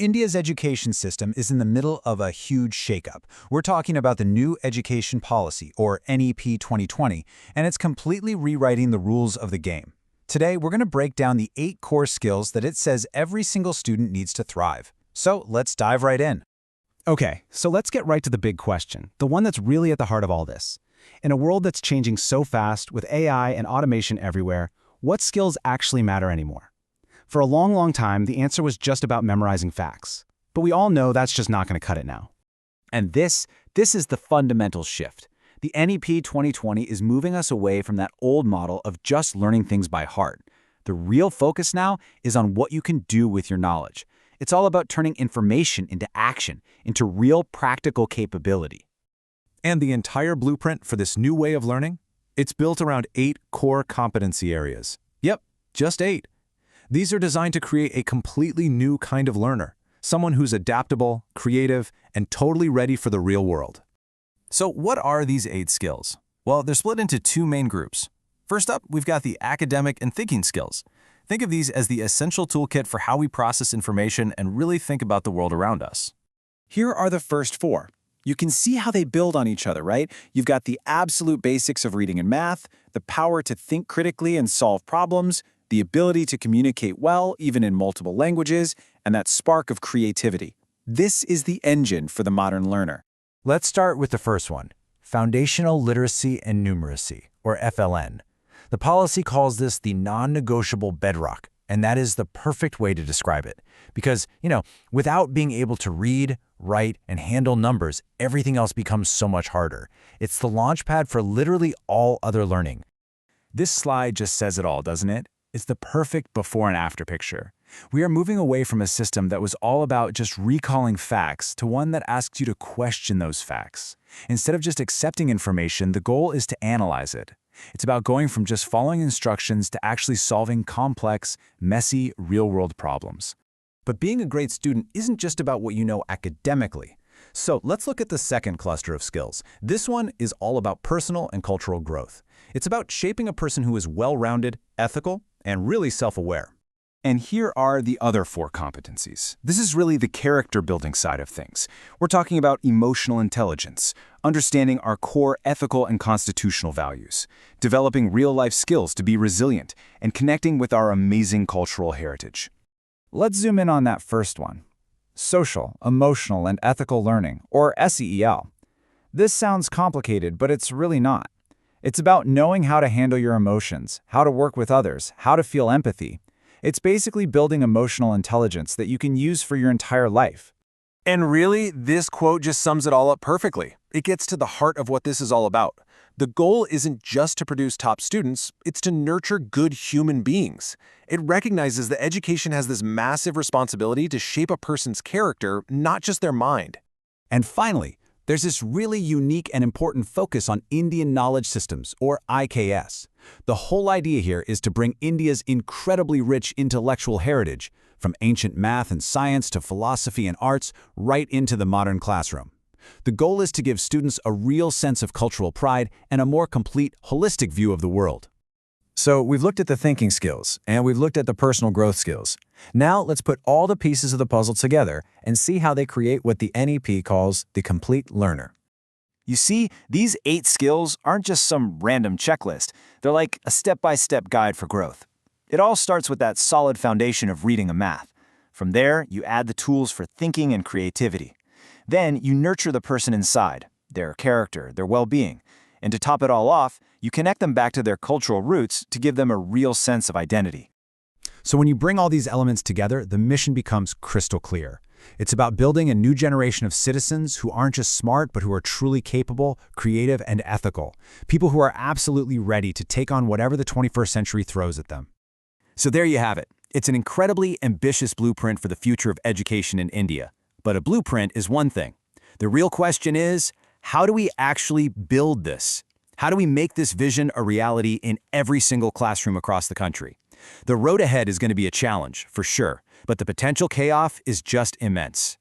India's education system is in the middle of a huge shakeup. We're talking about the new education policy, or NEP 2020, and it's completely rewriting the rules of the game. Today, we're going to break down the 8 core skills that it says every single student needs to thrive. So let's dive right in. Okay, so let's get right to the big question, the one that's really at the heart of all this. In a world that's changing so fast, with AI and automation everywhere, what skills actually matter anymore? For a long time, the answer was just about memorizing facts. But we all know that's just not going to cut it now. And this is the fundamental shift. The NEP 2020 is moving us away from that old model of just learning things by heart. The real focus now is on what you can do with your knowledge. It's all about turning information into action, into real practical capability. And the entire blueprint for this new way of learning? It's built around 8 core competency areas. Yep, just 8. These are designed to create a completely new kind of learner, someone who's adaptable, creative, and totally ready for the real world. So what are these 8 skills? Well, they're split into 2 main groups. First up, we've got the academic and thinking skills. Think of these as the essential toolkit for how we process information and really think about the world around us. Here are the first 4. You can see how they build on each other, right? You've got the absolute basics of reading and math, the power to think critically and solve problems, the ability to communicate well, even in multiple languages, and that spark of creativity. This is the engine for the modern learner. Let's start with the first one, Foundational Literacy and Numeracy, or FLN. The policy calls this the non-negotiable bedrock, and that is the perfect way to describe it. Because, without being able to read, write, and handle numbers, everything else becomes so much harder. It's the launchpad for literally all other learning. This slide just says it all, doesn't it? It's the perfect before and after picture. We are moving away from a system that was all about just recalling facts to one that asks you to question those facts. Instead of just accepting information, the goal is to analyze it. It's about going from just following instructions to actually solving complex, messy, real-world problems. But being a great student isn't just about what you know academically. So let's look at the second cluster of skills. This one is all about personal and cultural growth. It's about shaping a person who is well-rounded, ethical, and really self-aware. And here are the other 4 competencies. This is really the character-building side of things. We're talking about emotional intelligence, understanding our core ethical and constitutional values, developing real-life skills to be resilient, and connecting with our amazing cultural heritage. Let's zoom in on that first one. Social, Emotional, and Ethical Learning, or SEL. This sounds complicated, but it's really not. It's about knowing how to handle your emotions, how to work with others, how to feel empathy. It's basically building emotional intelligence that you can use for your entire life. And really, this quote just sums it all up perfectly. It gets to the heart of what this is all about. The goal isn't just to produce top students, it's to nurture good human beings. It recognizes that education has this massive responsibility to shape a person's character, not just their mind. And finally, there's this really unique and important focus on Indian knowledge systems, or IKS. The whole idea here is to bring India's incredibly rich intellectual heritage, from ancient math and science to philosophy and arts, right into the modern classroom. The goal is to give students a real sense of cultural pride and a more complete, holistic view of the world. So we've looked at the thinking skills, and we've looked at the personal growth skills. Now let's put all the pieces of the puzzle together and see how they create what the NEP calls the complete learner. You see, these 8 skills aren't just some random checklist. They're like a step-by-step guide for growth. It all starts with that solid foundation of reading and math. From there, you add the tools for thinking and creativity. Then you nurture the person inside, their character, their well-being. And to top it all off, you connect them back to their cultural roots to give them a real sense of identity. So when you bring all these elements together, the mission becomes crystal clear. It's about building a new generation of citizens who aren't just smart, but who are truly capable, creative, and ethical. People who are absolutely ready to take on whatever the 21st century throws at them. So there you have it. It's an incredibly ambitious blueprint for the future of education in India. But a blueprint is one thing. The real question is, how do we actually build this? How do we make this vision a reality in every single classroom across the country? The road ahead is going to be a challenge, for sure, but the potential payoff is just immense.